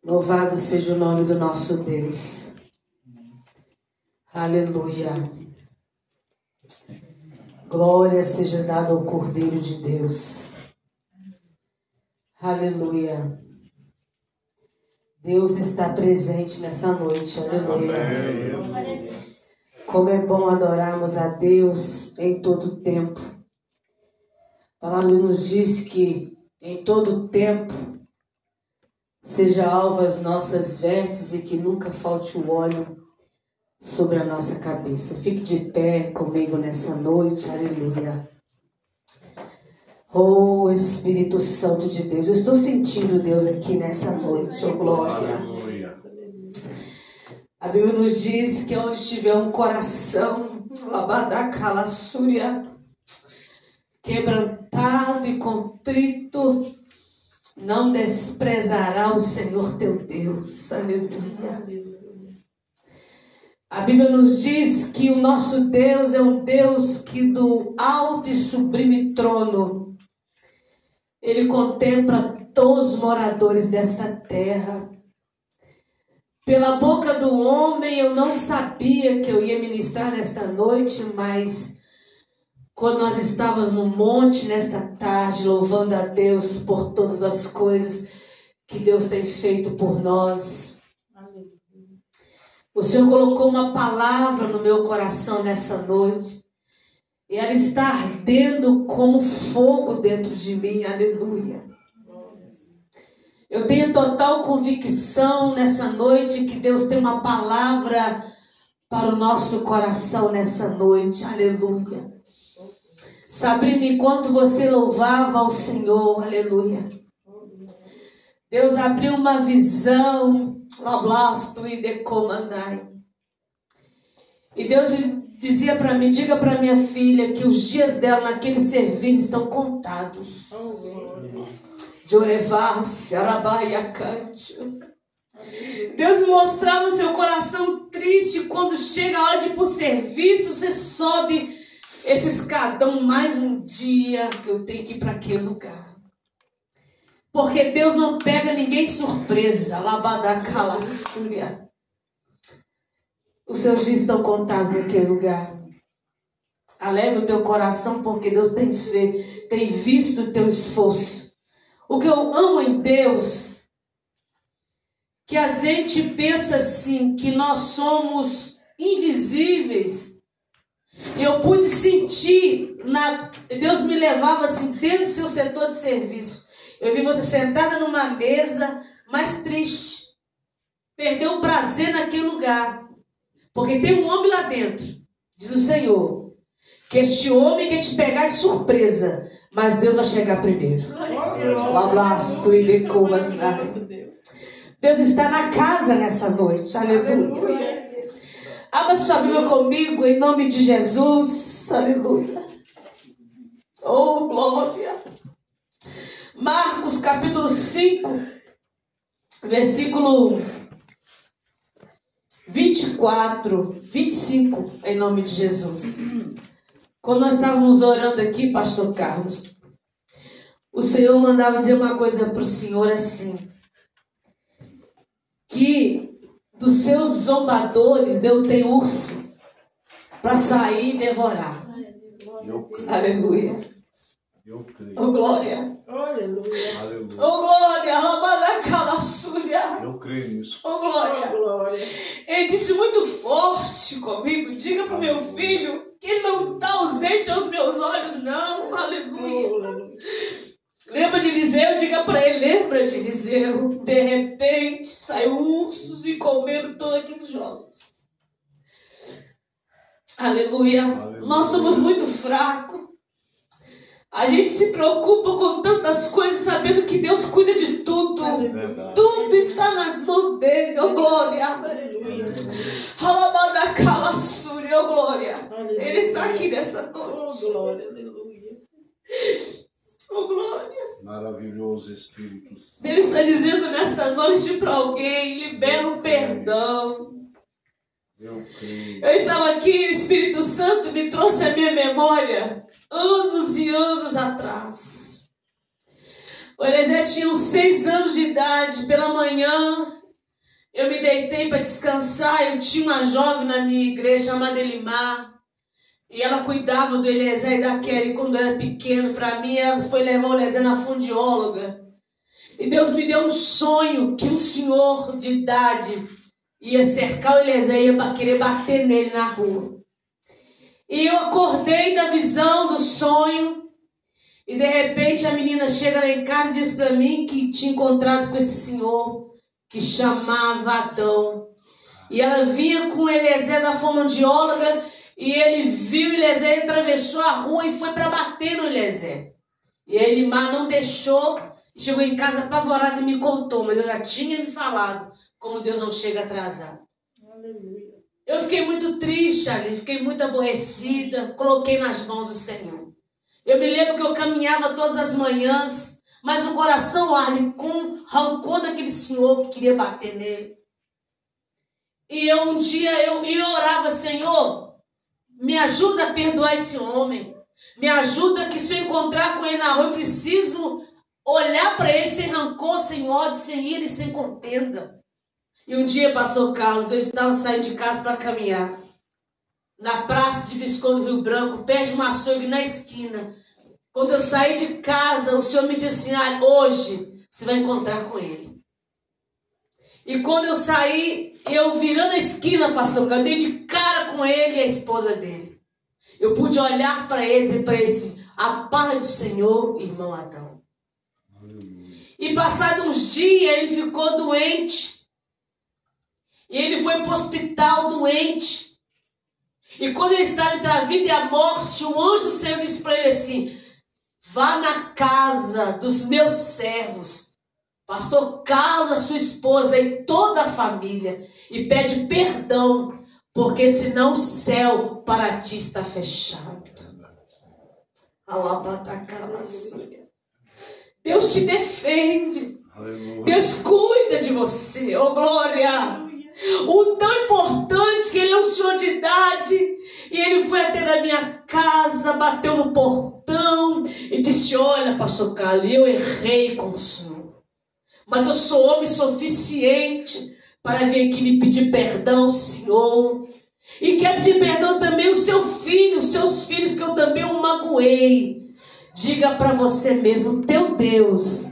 Louvado seja o nome do nosso Deus. Aleluia. Glória seja dada ao Cordeiro de Deus. Aleluia. Deus está presente nessa noite. Aleluia. Amém. Como é bom adorarmos a Deus em todo tempo. A palavra nos diz que em todo tempo seja alva as nossas vestes e que nunca falte o óleo sobre a nossa cabeça. Fique de pé comigo nessa noite. Aleluia. Oh, Espírito Santo de Deus. Eu estou sentindo Deus aqui nessa noite. Oh, glória. A Bíblia nos diz que onde estiver um coração quebrantado e contrito, não desprezará o Senhor teu Deus. Aleluia. A Bíblia nos diz que o nosso Deus é um Deus que do alto e sublime trono, Ele contempla todos os moradores desta terra. Pela boca do homem eu não sabia que eu ia ministrar nesta noite, mas quando nós estávamos no monte nesta tarde, louvando a Deus por todas as coisas que Deus tem feito por nós, o Senhor colocou uma palavra no meu coração nessa noite. E ela está ardendo como fogo dentro de mim. Aleluia. Eu tenho total convicção nessa noite que Deus tem uma palavra para o nosso coração nessa noite. Aleluia. Sabrina, enquanto você louvava ao Senhor, aleluia, Deus abriu uma visão. E Deus dizia para mim: diga para minha filha que os dias dela naquele serviço estão contados. Deus me mostrava o seu coração triste quando chega a hora de ir para o serviço. Você sobe esse escadão, mais um dia que eu tenho que ir para aquele lugar. Porque Deus não pega ninguém de surpresa. Os seus dias estão contados naquele lugar. Alegra o teu coração, porque Deus tem visto o teu esforço. O que eu amo em Deus, que a gente pensa assim, que nós somos invisíveis. E eu pude sentir, Deus me levava assim, dentro do seu setor de serviço. Eu vi você sentada numa mesa, mais triste. Perdeu o prazer naquele lugar. Porque tem um homem lá dentro, diz o Senhor, que este homem quer te pegar de surpresa, mas Deus vai chegar primeiro. Deus está na casa nessa noite. Aleluia. Abra sua Bíblia comigo, em nome de Jesus. Aleluia. Oh, glória. Marcos capítulo 5, versículo 24, 25, em nome de Jesus. Quando nós estávamos orando aqui, pastor Carlos, o Senhor mandava dizer uma coisa para o Senhor assim, que dos seus zombadores Deus tem urso para sair e devorar. Aleluia. Eu creio. Oh, glória. Aleluia. Oh, glória. Rabaracalassúria. Eu creio nisso. Oh, glória. Ele disse muito forte comigo: diga para o meu filho que ele não está ausente aos meus olhos, não. Aleluia. Lembra de Eliseu? Diga para ele: lembra de Eliseu? De repente saiu ursos e comeram todos aqueles jovens. Aleluia. Nós somos muito fracos. A gente se preocupa com tantas coisas, sabendo que Deus cuida de tudo. Tudo está nas mãos dele. Oh, glória. Halabadacalassúria. Oh, glória. Ele está aqui nessa noite. Oh, glória. Aleluia. Oh, glória. Maravilhoso Espírito Santo. Ele está dizendo nesta noite para alguém: libera o perdão. Eu creio. Eu estava aqui, o Espírito Santo me trouxe à minha memória anos e anos atrás. O Eliezer tinha uns 6 anos de idade. Pela manhã, eu me deitei para descansar. Eu tinha uma jovem na minha igreja chamada Elimar. E ela cuidava do Eliezer e da Kelly quando era pequeno. Para mim, ela foi levar o Eliezer na fundióloga. E Deus me deu um sonho que um senhor de idade ia cercar o Eliezer e ia querer bater nele na rua. E eu acordei da visão, do sonho. E de repente a menina chega lá em casa e diz para mim que tinha encontrado com esse senhor que chamava Adão. E ela vinha com o Eliezer da fonoaudióloga e ele viu o Eliezer, atravessou a rua e foi para bater no Eliezer. E a Elimar não deixou, chegou em casa apavorada e me contou, mas eu já tinha me falado como Deus não chega atrasado. Aleluia. Eu fiquei muito triste ali, fiquei muito aborrecida, coloquei nas mãos do Senhor. Eu me lembro que eu caminhava todas as manhãs, mas o coração arde com rancor daquele senhor que queria bater nele. E um dia eu orava, Senhor, me ajuda a perdoar esse homem. Me ajuda que se eu encontrar com ele na rua, eu preciso olhar para ele sem rancor, sem ódio, sem ira e sem contenda. E um dia, pastor Carlos, eu estava saindo de casa para caminhar. Na praça de Visconde do Rio Branco, perto de uma açougue na esquina. Quando eu saí de casa, o Senhor me disse assim, hoje você vai encontrar com ele. E quando eu saí, eu virando a esquina, pastor Carlos, dei de cara com ele e a esposa dele. Eu pude olhar para eles e para esse, a paz do Senhor, irmão Adão. E passado uns dias, ele ficou doente. E ele foi para o hospital doente. E quando ele estava entre a vida e a morte, o anjo do Senhor disse para ele assim, vá na casa dos meus servos, pastor Carlos, a sua esposa e toda a família, e pede perdão, porque senão o céu para ti está fechado. Deus te defende. Aleluia. Deus cuida de você. Oh, glória! O tão importante que ele é um senhor de idade. E ele foi até na minha casa, bateu no portão e disse, olha, pastor Carlos, eu errei com o senhor. Mas eu sou homem suficiente para vir aqui lhe pedir perdão ao senhor. E quer pedir perdão também ao seu filho, os seus filhos que eu também o magoei. Diga para você mesmo, teu Deus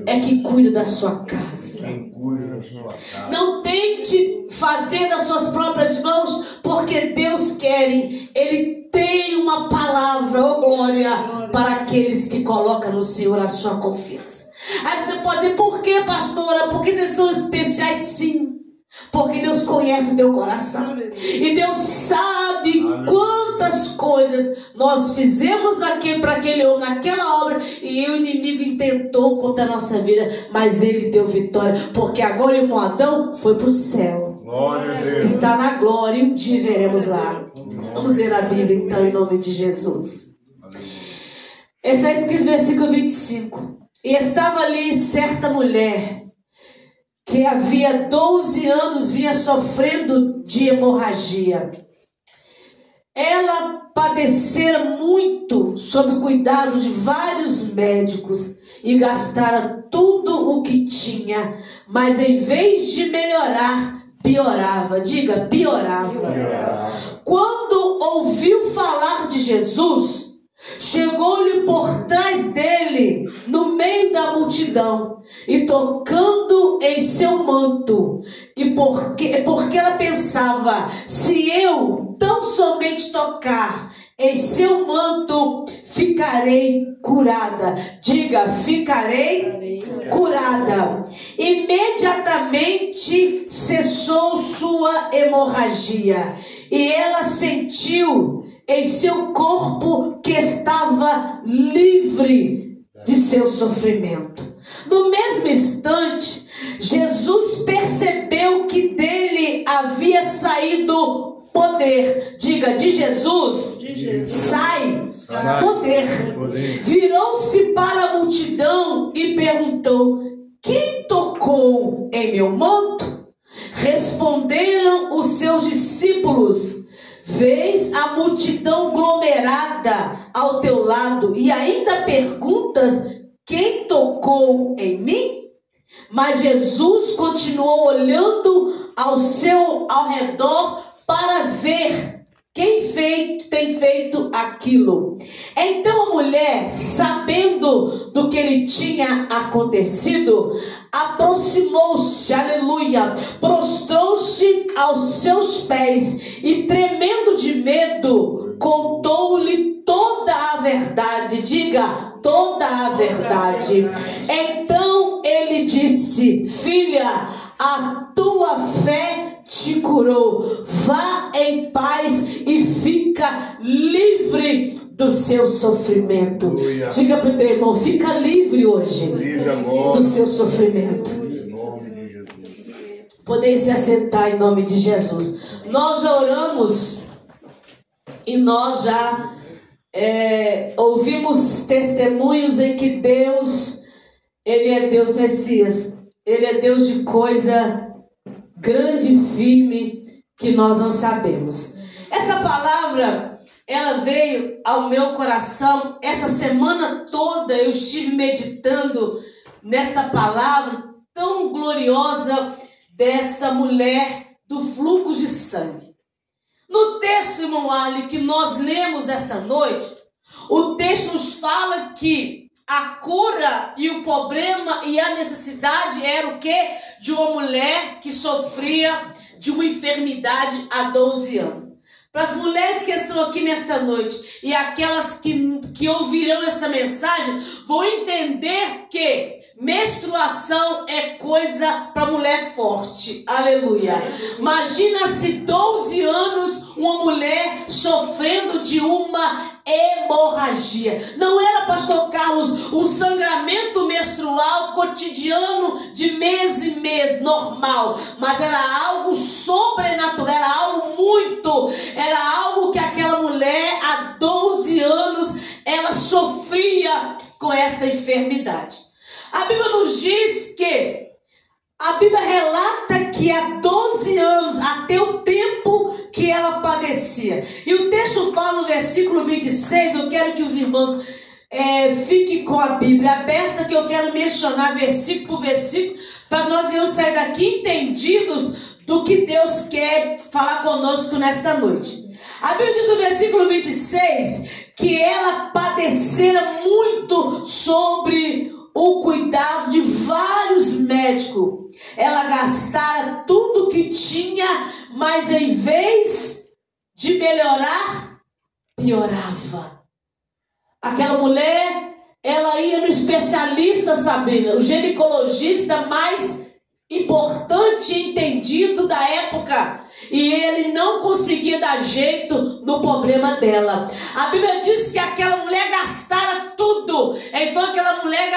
é que cuida da sua casa. Quem cuida da sua casa. Não tente fazer das suas próprias mãos, porque Deus quer. Ele tem uma palavra, oh glória, para aqueles que colocam no Senhor a sua confiança. Aí você pode dizer, por que, pastora? Porque vocês são especiais, sim. Porque Deus conhece o teu coração. E Deus sabe quantas coisas nós fizemos para aquele homem, naquela obra, e o inimigo intentou contra a nossa vida, mas ele deu vitória, porque agora o irmão Adão foi para o céu. Glória a Deus. Está na glória e um dia veremos lá. Vamos ler a Bíblia então em nome de Jesus. Esse é escrito no versículo 25. E estava ali certa mulher que havia 12 anos vinha sofrendo de hemorragia. Ela padecera muito sob o cuidado de vários médicos e gastara tudo o que tinha, mas em vez de melhorar, piorava. Diga, piorava. Quando ouviu falar de Jesus, chegou-lhe por trás dele, no meio da multidão, e tocando em seu manto, e porque ela pensava, se eu tão somente tocar em seu manto, ficarei curada. Diga, ficarei curada. Imediatamente cessou sua hemorragia, e ela sentiu em seu corpo que estava livre de seu sofrimento. No mesmo instante, Jesus percebeu que dele havia saído poder. Diga, de Jesus, sai poder. Virou-se para a multidão e perguntou, quem tocou em meu manto? Responderam os seus discípulos, vês a multidão aglomerada ao teu lado e ainda perguntas, quem tocou em mim? Mas Jesus continuou olhando ao redor para ver quem tem feito aquilo. Então a mulher, sabendo do que lhe tinha acontecido, aproximou-se, aleluia, prostrou-se aos seus pés e, tremendo de medo, contou-lhe toda a verdade. Diga, toda a verdade. Então ele disse: filha, a tua fé te curou. Vá em paz e fica livre do seu sofrimento. Aleluia. Diga para o teu irmão: fica livre hoje, livre agora do seu sofrimento. Em nome de Jesus. Podem se assentar em nome de Jesus. Nós já oramos e nós já ouvimos testemunhos em que Deus, Ele é Deus Messias. Ele é Deus de coisa grande e firme que nós não sabemos. Essa palavra, ela veio ao meu coração. Essa semana toda eu estive meditando nessa palavra tão gloriosa desta mulher do fluxo de sangue. No texto, irmão Ali, que nós lemos esta noite, o texto nos fala que a cura e o problema e a necessidade era o quê? De uma mulher que sofria de uma enfermidade há 12 anos. Para as mulheres que estão aqui nesta noite e aquelas que ouvirão esta mensagem, vão entender que menstruação é coisa para mulher forte. Aleluia. Imagina se 12 anos uma mulher sofrendo de uma hemorragia. Não era, pastor Carlos, um sangramento menstrual cotidiano de mês em mês, normal, mas era algo sobrenatural, era algo que aquela mulher há 12 anos ela sofria com essa enfermidade. A Bíblia nos diz que a Bíblia relata que há 12 anos, até o tempo que ela padecia. E o texto fala no versículo 26, eu quero que os irmãos fiquem com a Bíblia aberta, que eu quero mencionar versículo por versículo, para que nós venhamos sair daqui entendidos do que Deus quer falar conosco nesta noite. A Bíblia diz no versículo 26 que ela padecera muito sobre o cuidado de vários médicos. Ela gastara tudo que tinha, mas em vez de melhorar, piorava. Aquela mulher, ela ia no especialista, Sabrina, o ginecologista mais importante e entendido da época, e ele não conseguia dar jeito no problema dela. A Bíblia diz que aquela mulher gastara tudo. Então aquela mulher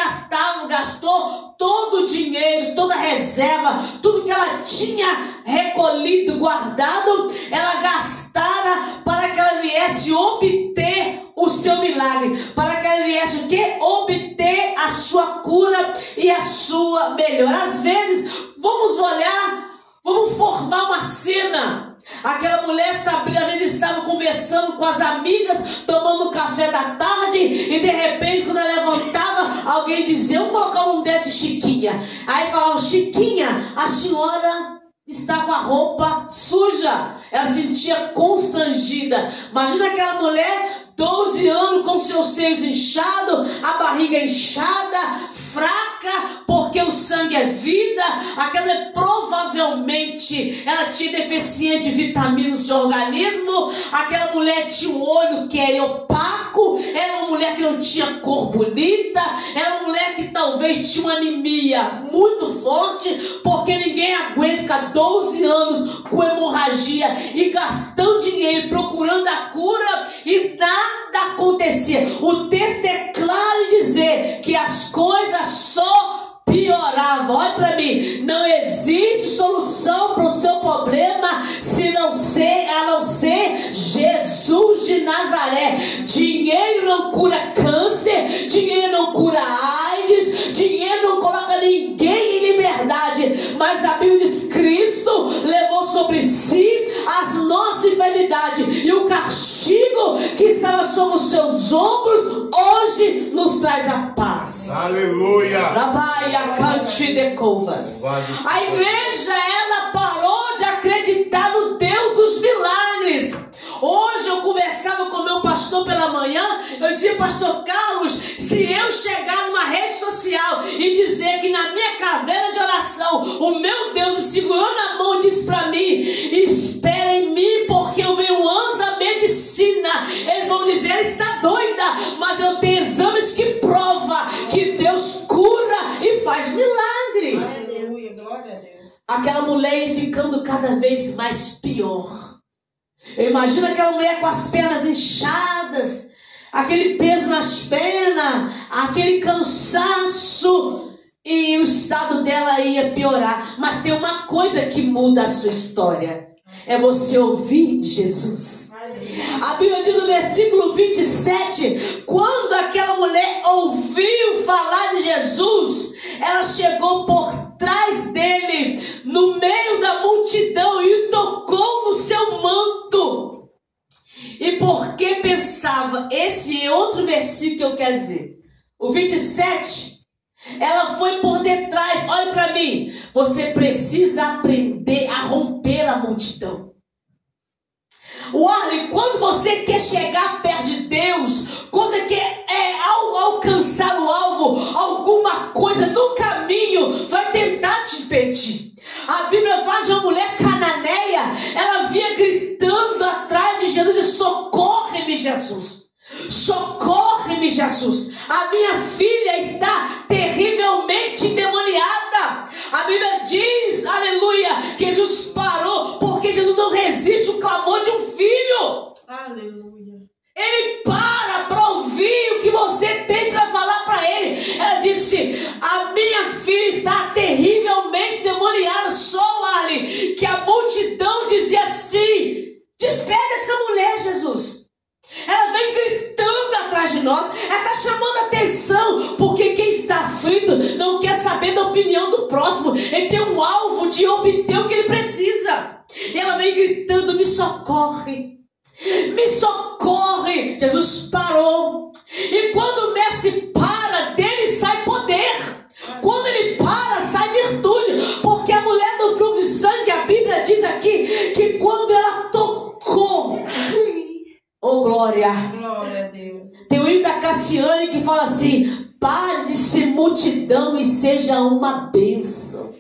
gastou todo o dinheiro, toda a reserva, tudo que ela tinha recolhido, guardado, ela gastara para que ela viesse obter o seu milagre, para que ela viesse o quê? Obter a sua cura e a sua melhora. Às vezes, vamos olhar, vamos formar uma cena. Aquela mulher, Sabrina, às vezes estava conversando com as amigas, tomando café da tarde, e de repente, quando ela levantava, alguém dizia: vamos colocar um dedo de Chiquinha. Aí falava: Chiquinha, a senhora está com a roupa suja. Ela se sentia constrangida. Imagina aquela mulher, 12 anos, com seus seios inchados, a barriga inchada, fraca, porque o sangue é vida. Aquela provavelmente ela tinha deficiência de vitamina no seu organismo. Aquela mulher tinha um olho que era opaco, era uma mulher que não tinha cor bonita, era uma mulher que talvez tinha uma anemia muito forte, porque ninguém aguenta ficar 12 anos com hemorragia e gastando dinheiro procurando a cura e nada acontecia. O texto é claro em dizer que as coisas só pioravam. Olha para mim, não existe solução para o seu problema a não ser Jesus de Nazaré. Dinheiro não cura câncer, dinheiro não cura AIDS, dinheiro não coloca ninguém em liberdade, mas a Bíblia diz: Cristo levou sobre si as nossas enfermidades e o castigo castigo que estava sobre os seus ombros, hoje nos traz a paz. Aleluia. A igreja, ela parou de acreditar no Deus dos milagres. Hoje eu conversava com o meu pastor pela manhã, eu dizia: pastor Carlos, se eu chegar numa rede social e dizer que na minha caverna de oração o meu Deus me segurou na mão e disse para mim: espera em mim porque eu venho anos da medicina, eles vão dizer: ela está doida, mas eu tenho exames que provam que Deus cura e faz milagre. Aleluia, glória a Deus. Aquela mulher ia ficando cada vez mais pior. Eu imagino aquela mulher com as pernas inchadas, aquele peso nas pernas, aquele cansaço, e o estado dela ia piorar. Mas tem uma coisa que muda a sua história: é você ouvir Jesus. A Bíblia diz no versículo 27, quando aquela mulher ouviu falar de Jesus, ela chegou por trás dele, no meio da multidão, e tocou no seu manto. E porque pensava, esse é outro versículo que eu quero dizer, o 27, ela foi por detrás. Olha para mim, você precisa aprender a romper a multidão. Olha, quando você quer chegar perto de Deus, quando você quer alcançar o alvo, alguma coisa no caminho vai tentar te impedir. A Bíblia fala de uma mulher cananeia, ela vinha gritando atrás de Jesus e: socorre-me, Jesus. Socorre-me, Jesus. A minha filha está terrivelmente endemoniada. A Bíblia diz, aleluia, que Jesus parou, porque Jesus não resiste o clamor de um filho. Aleluia. Ele para ouvir o que você tem para falar para ele. Ela disse: a minha filha está terrivelmente endemoniada. Só ali que a multidão dizia assim: despede essa mulher, Jesus. Ela vem gritando atrás de nós, ela está chamando a atenção, porque quem está aflito não quer saber da opinião do próximo, ele tem um alvo de obter o que ele precisa. E ela vem gritando: me socorre, me socorre. Jesus parou, e quando o mestre para, dele sai poder. Quando ele para, sai virtude, porque a mulher do fluxo de sangue, a Bíblia diz aqui, que quando ela tocou, oh glória, glória a Deus. Tem o hino da Cassiane que fala assim: pare de ser multidão e seja uma bênção.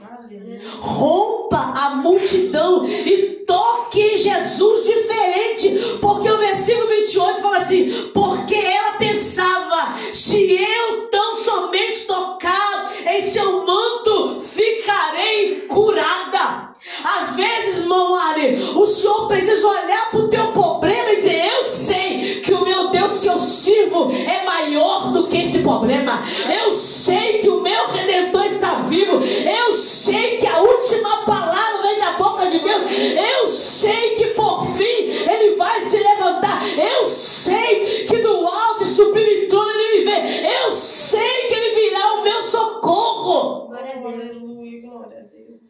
Rompa a multidão e toque em Jesus diferente, porque o versículo 28 fala assim: porque ela pensava, se eu tão somente tocar em seu manto, ficarei curada. Às vezes, irmão Ali, o Senhor precisa olhar para o teu problema e dizer: eu sei que o meu Deus que eu sirvo é maior do que esse problema. Eu sei que o meu Redentor está vivo. Eu sei que a última palavra vem da boca de Deus. Eu sei que por fim Ele vai se levantar. Eu sei que do alto e sublime trono Ele me vê. Eu sei que Ele virá o meu socorro. Glória a Deus. Glória a Deus.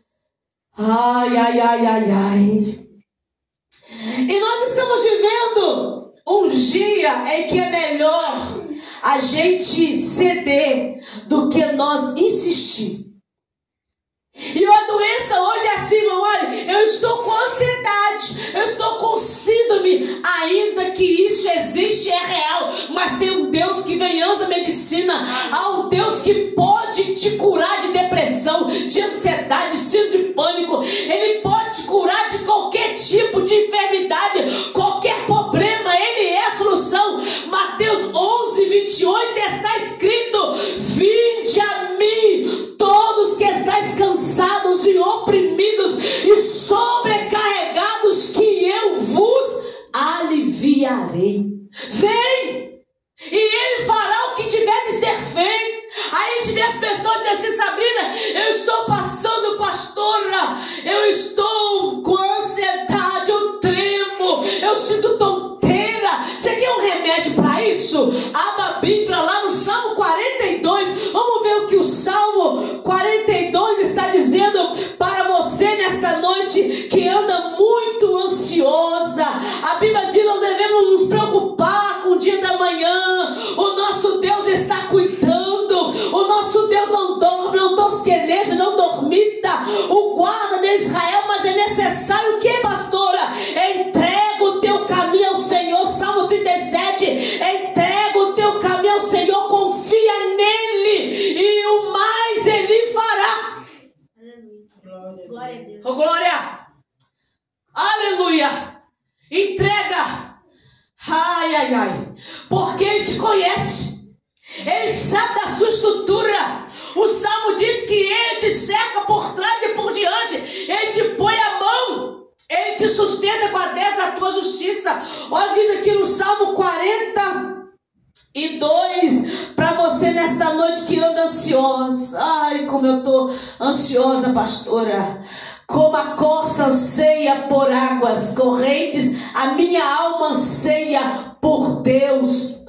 Ai, ai, ai, ai, ai. E nós estamos vivendo um dia em que é melhor a gente ceder do que nós insistir. E a doença hoje é assim, irmão. Olha, eu estou com ansiedade, eu estou com síndrome, ainda que isso existe, é real, mas tem um Deus que vem antes da medicina. Há um Deus que pode te curar de depressão, de ansiedade, de síndrome de pânico. Ele pode te curar de qualquer tipo de enfermidade, qualquer problema. Ele é a solução. Mateus 11:28 está escrito: vinde a mim todos que estáis cansados e oprimidos e sobrecarregados, que eu vos aliviarei. Vem, e Ele fará o que tiver de ser feito. Aí a gente vê as pessoas dizendo assim: Sabrina, eu estou passando, pastora, eu estou com ansiedade, eu tremo, eu sinto tonteira. Você quer um remédio para isso? Abra a Bíblia lá no Salmo 42. Vamos ver o que o Salmo 42 está dizendo para você nesta noite que anda muito ansiosa. A Bíblia diz: não devemos nos preocupar a Israel, mas é necessário o que, pastora? Entrega o teu caminho ao Senhor, Salmo 37, entrega o teu caminho ao Senhor, confia nele, e o mais ele fará. Glória a Deus. Oh, glória! Aleluia! Entrega! Ai, ai, ai! Porque ele te conhece, ele sabe da sua estrutura. O Salmo diz que ele te cerca por trás e por diante, ele te põe a mão, ele te sustenta com a destra da tua justiça. Olha, diz aqui no Salmo 42, para você nesta noite que anda ansiosa. Ai, como eu estou ansiosa, pastora. Como a corça anseia por águas correntes, a minha alma anseia por Deus,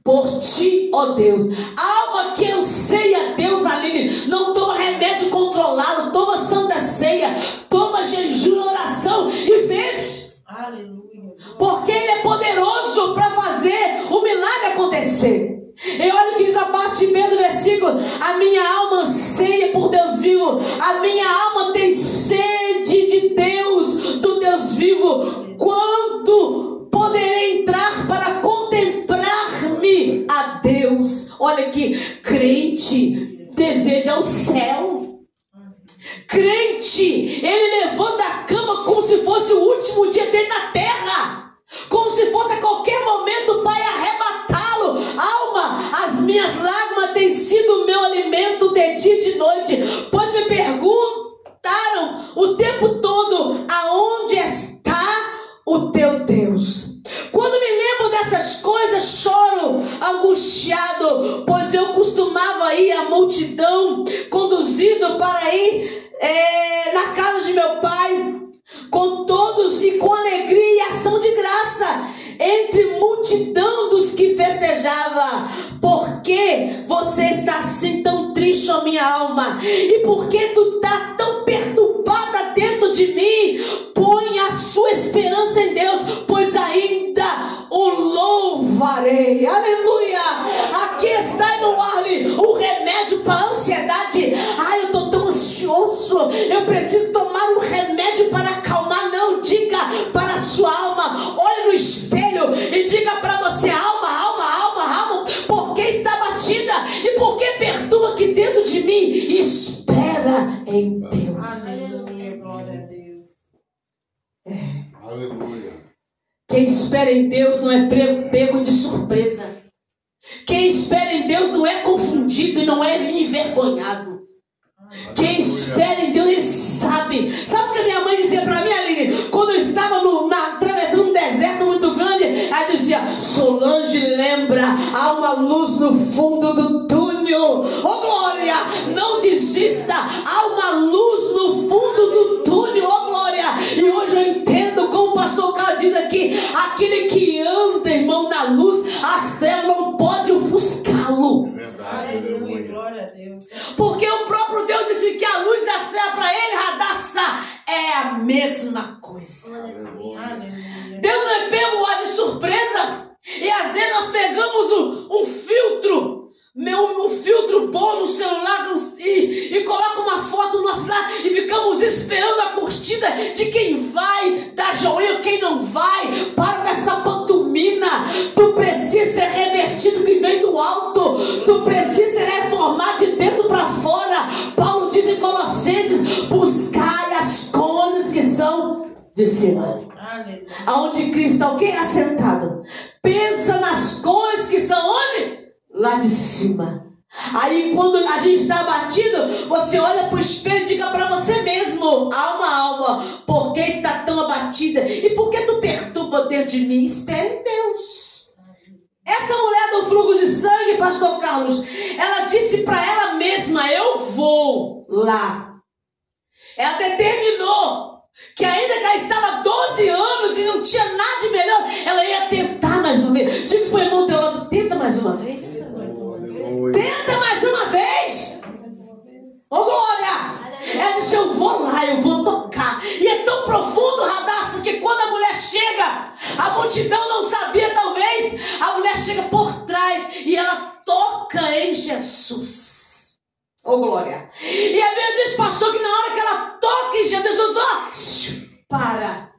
por ti, ó Deus. Alma que anseia Deus, Aline, não toma remédio controlado, toma santa ceia, toma jejum, oração e vence. Aleluia. Porque Ele é poderoso para fazer o milagre acontecer. E olha o que diz a parte B do versículo: a minha alma anseia por Deus vivo, a minha alma tem sede de Deus, do Deus vivo. Quando poderei entrar para contemplar-me a Deus? Olha aqui, crente deseja o céu. Crente, ele levanta a cama como se fosse o último dia dele na terra, como se fosse a qualquer momento o Pai arrebatá-lo. Alma, as minhas lágrimas têm sido o meu alimento de dia e de noite, pois me perguntaram o tempo todo: aonde está o teu Deus? Quando me lembro dessas coisas, choro angustiado, pois eu costumava ir à multidão, conduzido para ir na casa de meu pai, com todos e com alegria e ação de graça, entre multidão dos que festejava. Por que você está assim tão triste, ó minha alma? E por que tu está tão perturbada dentro de mim? Põe a sua esperança em Deus, pois ainda o louvarei. Aleluia! Aqui está no Arle o remédio para a ansiedade. Ai, eu estou tão ansioso, eu preciso tomar um remédio para acalmar. Não, diga para a sua alma, olhe no espelho e diga para você: alma, por que está batida? E por que perturba aqui dentro de mim? Espera em Deus. Aleluia. Glória a Deus. Aleluia. Quem espera em Deus não é pego de surpresa. Quem espera em Deus não é confundido e não é envergonhado. Quem espera em Deus, ele sabe. Sabe o que a minha mãe dizia para mim, Aline? Quando eu estava atravessando um deserto muito grande, ela dizia: Solange, lembra, há uma luz no fundo do túnel. Oh glória, não desista, há uma luz no fundo do túnel. Oh glória. E hoje eu entendo, como o pastor Carlos diz aqui, aquele que anda, irmão, na luz, as trevas não podem ofuscá-lo. Aleluia. Glória a Deus. Porque o próprio Deus disse que a luz e as trevas para ele, Radassa, é a mesma coisa. Aleluia. Deus não é pego lá de surpresa. E às vezes nós pegamos um filtro, um filtro bom no celular e coloca uma foto no nosso celular e ficamos esperando a curtida de quem vai dar joinha, quem não vai. Para nessa pantomima. Tu precisa ser revestido que vem do alto. Tu precisa ser reformado de dentro para fora. Paulo diz em Colossenses: buscai as coisas que são de cima, aonde Cristo está o quê? Assentado. Pensa nas coisas que são onde? Lá de cima. Aí quando a gente está abatido, você olha para o espelho e diga para você mesmo: alma, por que está tão abatida? E por que tu perturba dentro de mim? Espera em Deus. Essa mulher do fluxo de sangue, pastor Carlos, ela disse para ela mesma: eu vou lá. Ela determinou que ainda que ela estava 12 anos e não tinha nada de melhor, ela ia tentar mais uma vez. Diga para o irmão teu lado: tenta mais uma vez. Tenta mais uma vez. Oh glória. Ela disse: eu vou lá, eu vou tocar. E é tão profundo, Radassa, que quando a mulher chega, a multidão não sabia talvez, a mulher chega por trás e ela toca em Jesus. Oh glória. E a Bíblia diz, pastor, que na hora que ela toca em Jesus, Jesus, ó, para.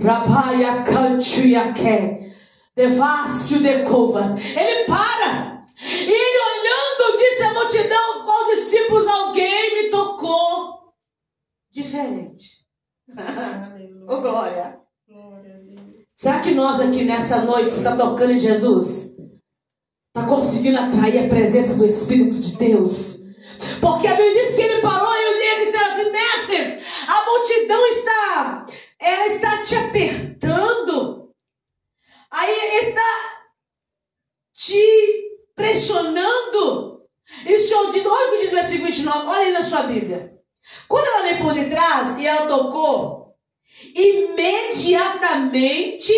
Rabaia cantuiaque, devácio de covas. Ele para. E ele olhando, disse à multidão, aos discípulos, alguém me tocou diferente. Oh, glória. Glória a Deus. Será que nós aqui nessa noite, você está tocando em Jesus? Está conseguindo atrair a presença do Espírito de Deus? Porque a Bíblia diz que ele parou e ele disse assim, mestre, a multidão está te apertando. Aí está te pressionando. E o Senhor diz, olha o que diz o versículo 29, olha aí na sua Bíblia. Quando ela veio por detrás e ela tocou, imediatamente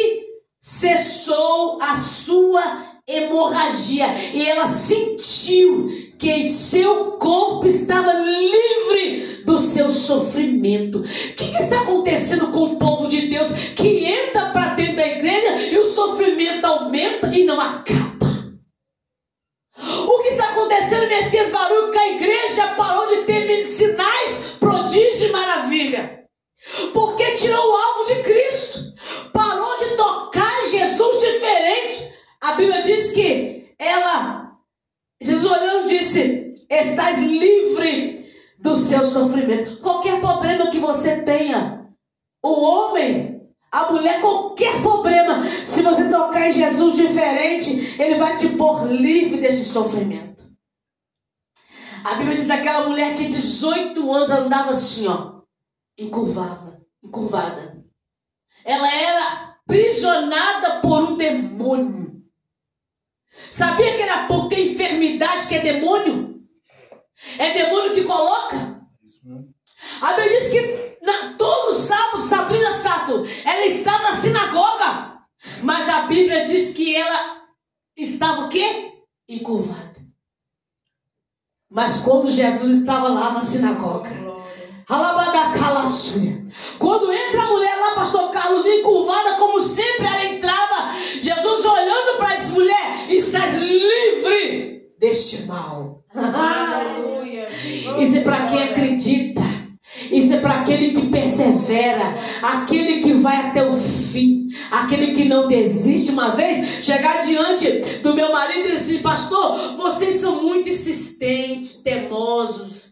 cessou a sua hemorragia e ela sentiu que em seu corpo estava livre do seu sofrimento. O que está acontecendo com o povo de Deus que entra para dentro da igreja e o sofrimento aumenta e não acaba? O que está acontecendo, Messias Baruch, que a igreja parou de ter sinais, prodígio e maravilha? Porque tirou o alvo de Cristo, parou de tocar Jesus diferente. A Bíblia diz que Jesus olhando disse, estás livre do seu sofrimento. Qualquer problema que você tenha, o homem, a mulher, qualquer problema, se você tocar em Jesus diferente, ele vai te pôr livre desse sofrimento. A Bíblia diz aquela mulher que 18 anos andava assim, ó, encurvada. Ela era aprisionada por um demônio. Sabia que era pouco tem enfermidade que é demônio? É demônio que coloca. A Bíblia diz que todo sábado, Sabrina Sato, ela estava na sinagoga. Mas a Bíblia diz que ela estava o quê? Encurvada. Mas quando Jesus estava lá na sinagoga, quando entra a mulher lá, pastor Carlos, encurvada, como sempre ela entrava, Jesus olhando para ela disse, mulher, estás livre deste mal. Isso é para quem acredita. Isso é para aquele que persevera, aquele que vai até o fim, aquele que não desiste. Uma vez, chegar diante do meu marido e disse, pastor, vocês são muito insistentes, teimosos.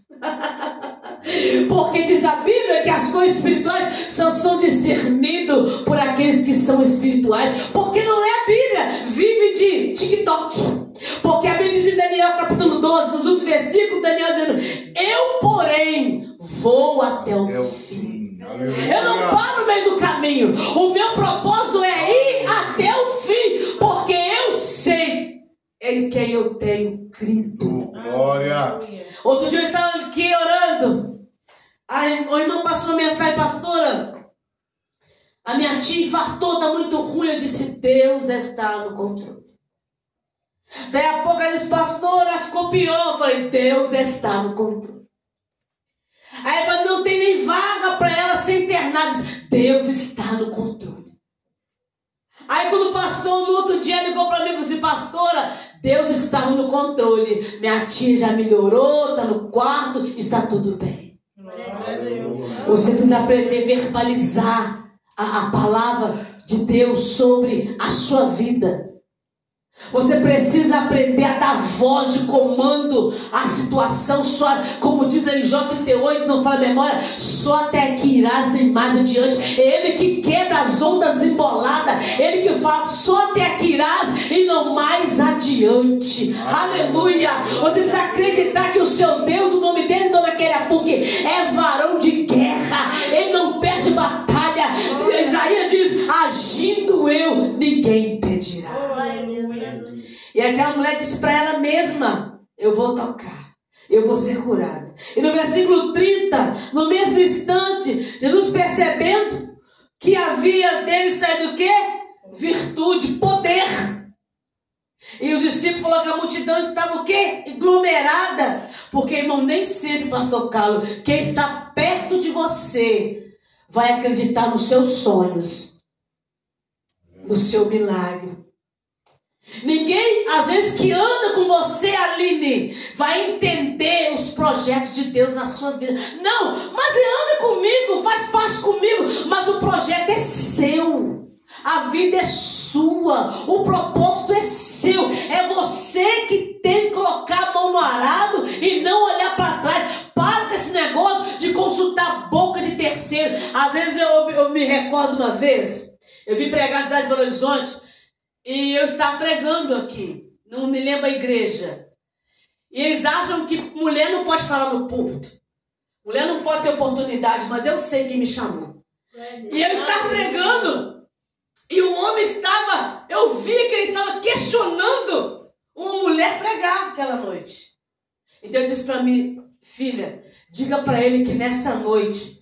Porque diz a Bíblia que as coisas espirituais só são discernidas por aqueles que são espirituais. Porque não é a Bíblia, vive de TikTok. Porque a Bíblia diz em Daniel capítulo 12, nos últimos versículos, Daniel dizendo, eu porém vou até o fim. Eu não paro no meio do caminho. O meu propósito é ir até o fim, porque eu sei em quem eu tenho crido. Glória. Outro dia eu estava aqui orando. O irmão passou uma mensagem, pastora, a minha tia infartou, está muito ruim. Eu disse, Deus está no controle. Daí a pouco ela disse, pastora, ficou pior. Eu falei, Deus está no controle. Aí, mas não tem nem vaga para ela ser internada. Disse, Deus está no controle. Aí quando passou, no outro dia ligou para mim e disse, pastora, Deus está no controle. Minha tia já melhorou, está no quarto, está tudo bem. Você precisa aprender a verbalizar a palavra de Deus sobre a sua vida. Você precisa aprender a dar voz de comando à situação, só, como diz em Jó 38, não fala a memória, só até que irás nem mais adiante. É Ele que quebra as ondas emboladas, Ele que fala só até que irás e não mais adiante. Aleluia! Você precisa acreditar que o seu Deus, o nome dele, Dona Queriapuque, é varão de guerra, Ele não perde batalha. Isaías diz, agindo eu, ninguém impedirá. E aquela mulher disse para ela mesma, eu vou tocar, eu vou ser curada. E no versículo 30, no mesmo instante, Jesus percebendo que havia dele saído o quê? Virtude, poder. E os discípulos falaram que a multidão estava o quê? Aglomerada. Porque, irmão, nem sempre, pastor Carlos, quem está perto de você vai acreditar nos seus sonhos, no seu milagre. Ninguém, às vezes, que anda com você, Aline, vai entender os projetos de Deus na sua vida. Não, mas ele anda comigo, faz parte comigo, mas o projeto é seu. A vida é sua, o propósito é seu. É você que tem que colocar a mão no arado e não olhar para trás. Para com esse negócio de consultar a boca de terceiro. Às vezes eu me recordo uma vez, eu vim pregar na cidade de Belo Horizonte e eu estava pregando aqui, não me lembro a igreja. E eles acham que mulher não pode falar no púlpito, mulher não pode ter oportunidade, mas eu sei quem me chamou. E eu estava pregando. E o homem estava, eu vi que ele estava questionando uma mulher pregar aquela noite. Então eu disse para mim, filha, diga para ele que nessa noite,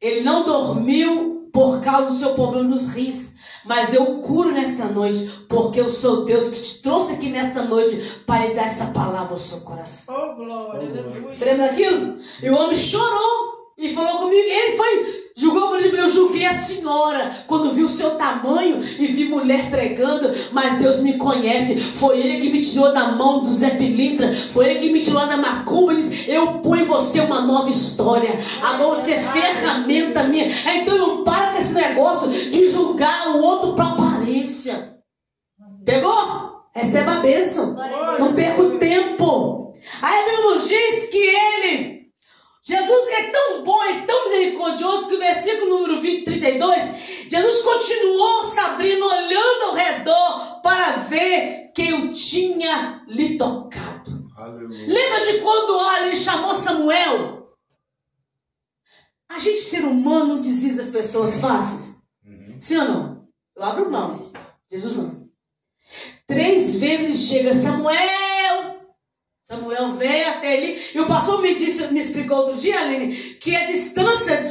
ele não dormiu por causa do seu problema nos rins, mas eu curo nesta noite, porque eu sou Deus que te trouxe aqui nesta noite para lhe dar essa palavra ao seu coração. Oh, glória, aleluia. Você lembra daquilo? E o homem chorou e falou comigo, ele foi... Eu julguei a senhora quando vi o seu tamanho e vi mulher pregando, mas Deus me conhece. Foi Ele que me tirou da mão do Zé Pilintra, foi Ele que me tirou da macumba e disse, eu ponho em você uma nova história. Agora você é ferramenta minha. Então não para com esse negócio de julgar o outro para aparência. Pegou? Receba a bênção. Não perca o tempo. Aí a Bíblia nos diz que Jesus é tão bom e tão misericordioso que o versículo número 32, Jesus continuou Sabrina olhando ao redor para ver quem o tinha lhe tocado. Aleluia. Lembra de quando ele chamou Samuel? A gente, ser humano, não desiste das pessoas fáceis. Sim ou não? Eu abro mão. Jesus não. 3 vezes ele chega, Samuel vem até ele, e o pastor me explicou outro dia, Aline, que a distância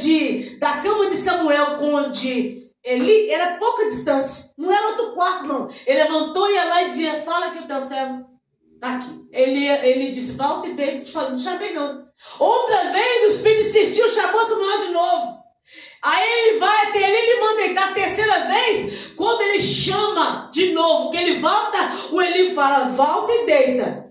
da cama de Samuel com onde Eli era pouca distância, não era outro quarto não. Ele levantou e ia lá e dizia, fala que o teu servo está aqui. Ele disse, volta e bem, não chamei não. Outra vez o Espírito insistiu, chamou Samuel de novo. Aí ele vai até ele, ele manda deitar. A terceira vez, quando ele chama de novo, que ele volta, o Eli fala, volta e deita.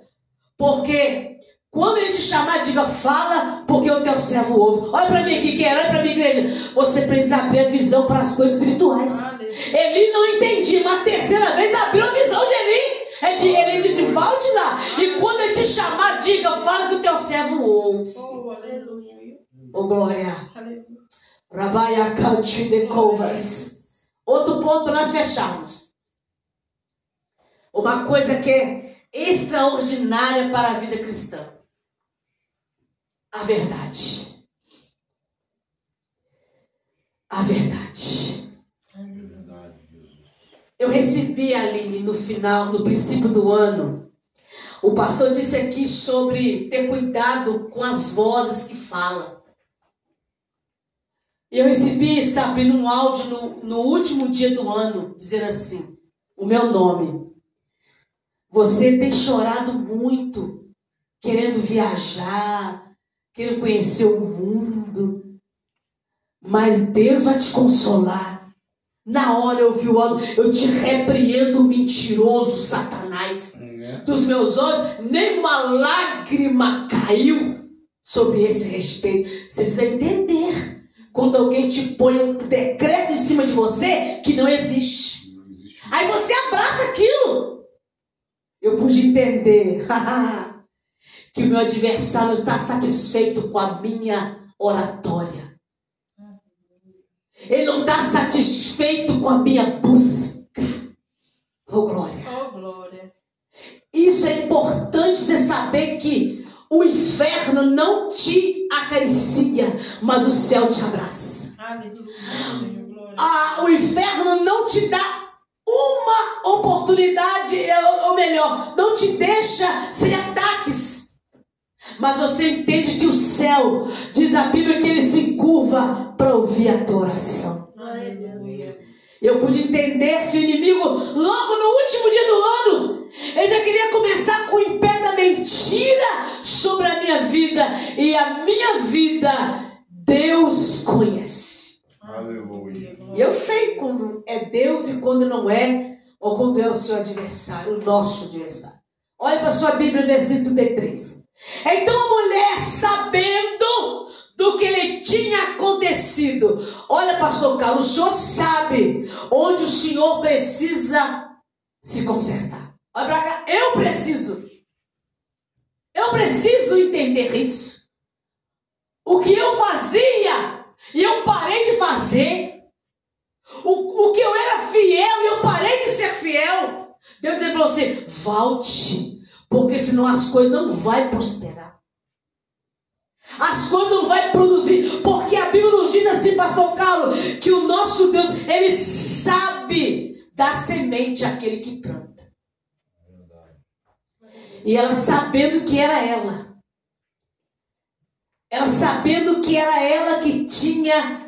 Porque quando ele te chamar, diga, fala, porque o teu servo ouve. Olha para mim aqui, olha para mim, igreja. Você precisa abrir a visão para as coisas espirituais. Eli não entendia, mas a terceira vez abriu a visão de Eli. Ele disse, volte lá. E quando ele te chamar, diga, fala que o teu servo ouve. Oh, aleluia. Oh, glória. Aleluia. Rabaia Canti de Covas. Outro ponto para nós fecharmos. Uma coisa que é extraordinária para a vida cristã. A verdade. A verdade. Eu recebi, Aline, no princípio do ano, o pastor disse aqui sobre ter cuidado com as vozes que falam. E eu recebi, sabe, num áudio no último dia do ano, dizendo assim, o meu nome. Você tem chorado muito, querendo viajar, querendo conhecer o mundo, mas Deus vai te consolar. Na hora eu vi o áudio, eu te repreendo, mentiroso, Satanás. Dos meus olhos, nem uma lágrima caiu sobre esse respeito. Você precisa entender. Quando alguém te põe um decreto em cima de você que não existe. Aí você abraça aquilo. Eu pude entender que o meu adversário está satisfeito com a minha oratória. Ele não está satisfeito com a minha busca. Oh, glória. Oh, glória. Isso é importante você saber que o inferno não te acaricia, mas o céu te abraça. O inferno não te dá uma oportunidade, ou melhor, não te deixa sem ataques. Mas você entende que o céu, diz a Bíblia, que ele se curva para ouvir a tua oração. Eu pude entender que o inimigo, logo no último dia do ano, ele já queria começar com o pé da mentira sobre a minha vida. E a minha vida, Deus conhece. Aleluia. E eu sei quando é Deus e quando não é. ou quando é o seu adversário, o nosso adversário. Olha para a sua Bíblia, versículo 33. Então a mulher, sabendo do que lhe tinha acontecido. Olha, pastor Carlos, o senhor sabe onde o senhor precisa se consertar. Olha para cá, eu preciso entender isso. O que eu fazia e eu parei de fazer. O que eu era fiel e eu parei de ser fiel. Deus diz para você, volte, porque senão as coisas não vão prosperar. As coisas não vão produzir, porque a Bíblia nos diz assim, pastor Carlos, que o nosso Deus, ele sabe dar semente àquele que planta. E ela sabendo que era ela sabendo que era ela que tinha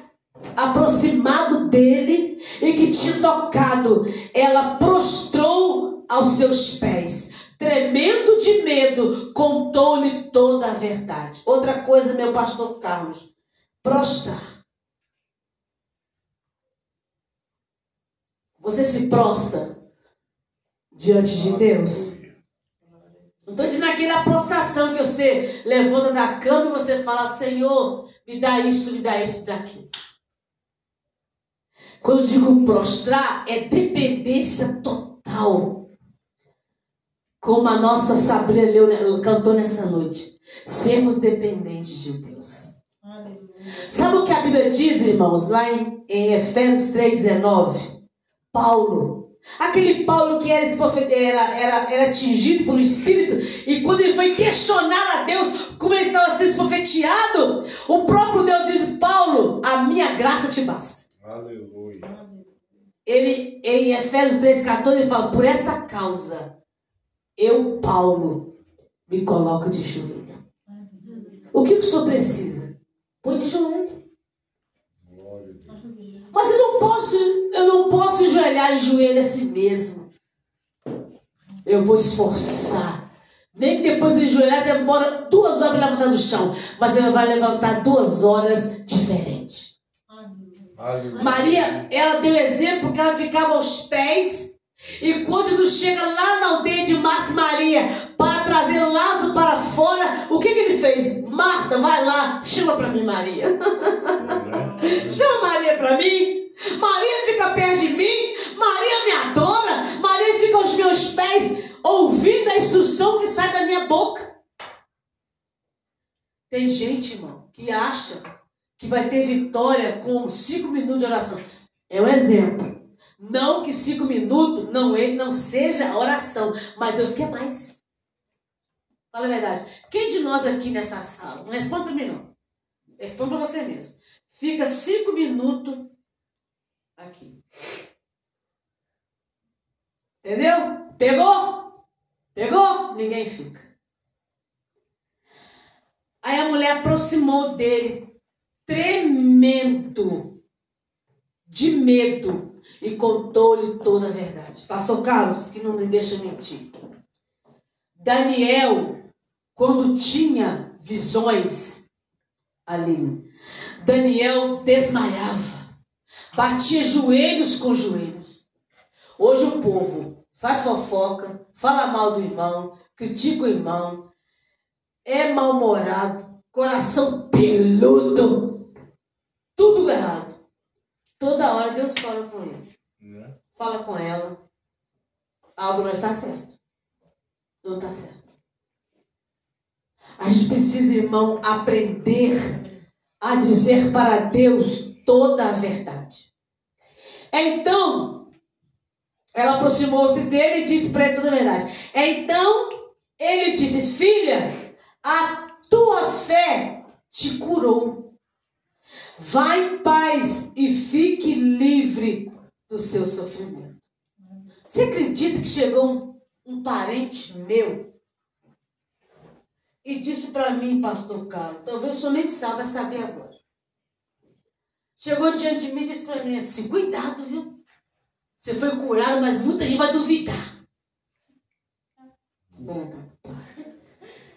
aproximado dele e que tinha tocado, ela prostrou aos seus pés, tremendo de medo, contou-lhe toda a verdade. Outra coisa, meu pastor Carlos, prostrar. Você se prostra diante de Deus? Não estou dizendo aquela prostração que você levanta da cama e você fala, Senhor, me dá isso, me dá isso, me dá aquilo. Quando eu digo prostrar, é dependência total. Como a nossa Sabrina cantou nessa noite. Sermos dependentes de Deus. Sabe o que a Bíblia diz, irmãos? Lá em Efésios 3,19. Paulo, aquele Paulo que era atingido por um espírito, e quando ele foi questionar a Deus como ele estava sendo profetizado, o próprio Deus diz, Paulo, a minha graça te basta. Aleluia. Ele, em Efésios 3,14, ele fala, por esta causa, eu, Paulo, me coloco de joelho. O que o senhor precisa? Põe de joelho. Mas eu não posso ajoelhar em joelho assim mesmo. Eu vou esforçar. Nem que depois de ajoelhar demora 2 horas para levantar do chão. Mas ele vai levantar 2 horas diferente. Maria, ela deu exemplo que ela ficava aos pés. E quando Jesus chega lá na aldeia de Marta e Maria para trazer Lázaro para fora, o que ele fez? Marta, vai lá, chama para mim Maria. Chama Maria para mim. Maria fica perto de mim. Maria me adora. Maria fica aos meus pés, ouvindo a instrução que sai da minha boca. Tem gente, irmão, que acha que vai ter vitória com 5 minutos de oração. É um exemplo. Não que 5 minutos não seja oração, mas Deus quer mais. Fala a verdade. Quem de nós aqui nessa sala, não responde para mim não, responde para você mesmo, fica 5 minutos aqui? Entendeu? Pegou? Pegou? Ninguém fica. Aí a mulher aproximou dele, tremendo de medo, e contou-lhe toda a verdade. Pastor Carlos, que não me deixa mentir. Daniel, quando tinha visões ali, Daniel desmaiava, batia joelhos com joelhos. Hoje o povo faz fofoca, fala mal do irmão, critica o irmão, é mal-humorado, coração peludo, tudo errado. Toda hora Deus fala com ele. Fala com ela. Algo não está certo. Não está certo. A gente precisa, irmão, aprender a dizer para Deus toda a verdade. Então, ela aproximou-se dele e disse para ele toda a verdade. Então, ele disse, filha, a tua fé te curou. Vá em paz e fique livre do seu sofrimento. Você acredita que chegou um parente meu e disse para mim, pastor Carlos, talvez o senhor nem saiba, vai saber agora. Chegou diante de mim e disse para mim assim, cuidado, viu? Você foi curado, mas muita gente vai duvidar. Bom,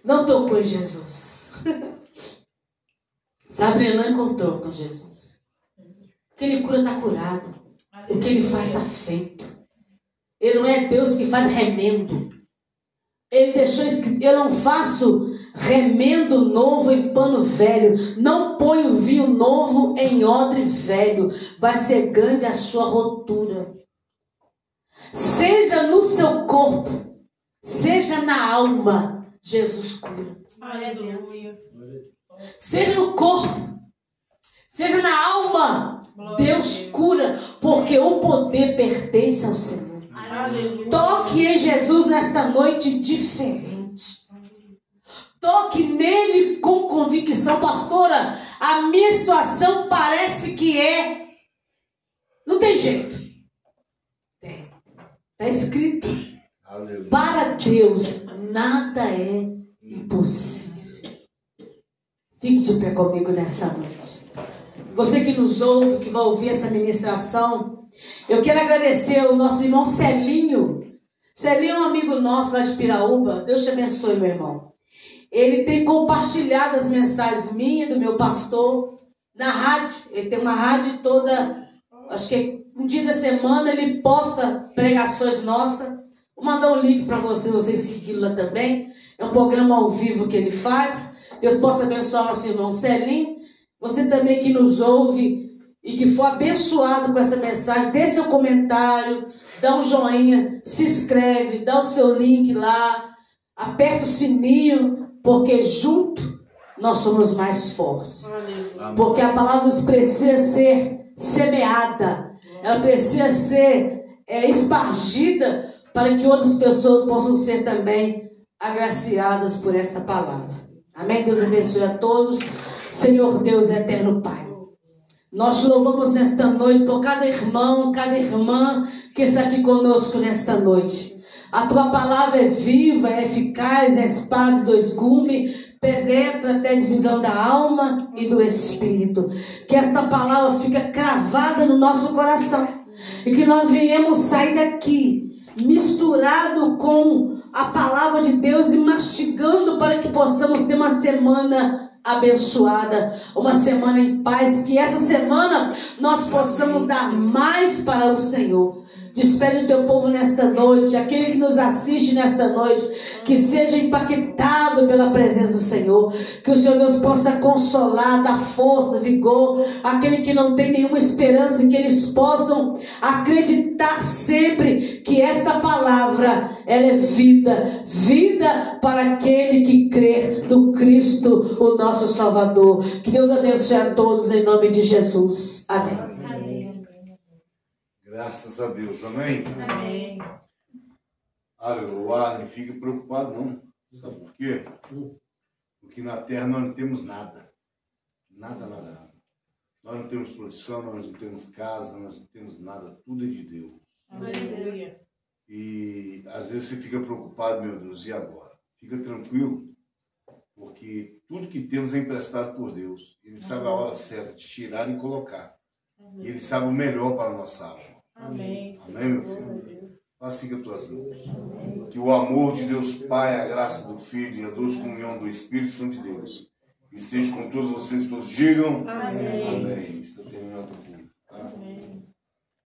não tocou em Jesus. Sabrina não encontrou com Jesus. O que ele cura está curado. O que ele faz está feito. Ele não é Deus que faz remendo. Ele deixou escrito: eu não faço remendo novo em pano velho, não ponho vinho novo em odre velho, vai ser grande a sua rotura. Seja no seu corpo, seja na alma, Jesus cura. Aleluia. Seja no corpo, seja na alma, Deus cura, porque o poder pertence ao Senhor. Aleluia. Toque em Jesus nesta noite diferente. Toque nele com convicção. Pastora, a minha situação parece que é... Não tem jeito. Tem. Está escrito. Aleluia. Para Deus, nada é impossível. Fique de pé comigo nessa noite. Você que nos ouve, que vai ouvir essa ministração, eu quero agradecer ao nosso irmão Celinho. Celinho é um amigo nosso lá de Piraúba. Deus te abençoe, meu irmão. Ele tem compartilhado as mensagens minhas, do meu pastor, na rádio. Ele tem uma rádio toda, acho que um dia da semana ele posta pregações nossas. Vou mandar um link para vocês seguirem lá também. É um programa ao vivo que ele faz. Deus possa abençoar nosso irmão Celinho. Você também que nos ouve e que for abençoado com essa mensagem, dê seu comentário, dá um joinha, se inscreve, dá o seu link lá, aperta o sininho, porque junto nós somos mais fortes. Porque a palavra precisa ser semeada, ela precisa ser espargida para que outras pessoas possam ser também agraciadas por esta palavra. Amém? Deus abençoe a todos. Senhor Deus eterno Pai, nós te louvamos nesta noite por cada irmão, cada irmã que está aqui conosco nesta noite. A tua palavra é viva, é eficaz, é espada de dois gumes, penetra até a divisão da alma e do espírito. Que esta palavra fica cravada no nosso coração e que nós venhamos sair daqui misturado com a palavra de Deus e mastigando para que possamos ter uma semana abençoada, uma semana em paz, que essa semana nós possamos dar mais para o Senhor. Despede o teu povo nesta noite, aquele que nos assiste nesta noite, que seja impactado pela presença do Senhor, que o Senhor Deus possa consolar, dar força, vigor, aquele que não tem nenhuma esperança, que eles possam acreditar sempre que esta palavra, ela é vida, vida para aquele que crê no Cristo, o nosso Salvador. Que Deus abençoe a todos em nome de Jesus. Amém. Graças a Deus, amém? Amém. Aleluia, nem fique preocupado não. Sabe por quê? Porque na terra nós não temos nada. Nada, nada, nada. Nós não temos produção, nós não temos casa, nós não temos nada. Tudo é de Deus. Aleluia. E às vezes você fica preocupado, meu Deus, e agora? Fica tranquilo, porque tudo que temos é emprestado por Deus. Ele sabe a hora certa de tirar e colocar. E Ele sabe o melhor para a nossa alma. Amém. Amém, meu filho? Faça assim com as tuas mãos. Que o amor de Deus Pai, a graça do Filho e a doce comunhão do Espírito Santo de Deus esteja com todos vocês. Todos digam Amém. Amém. Está terminando tudo. Tá?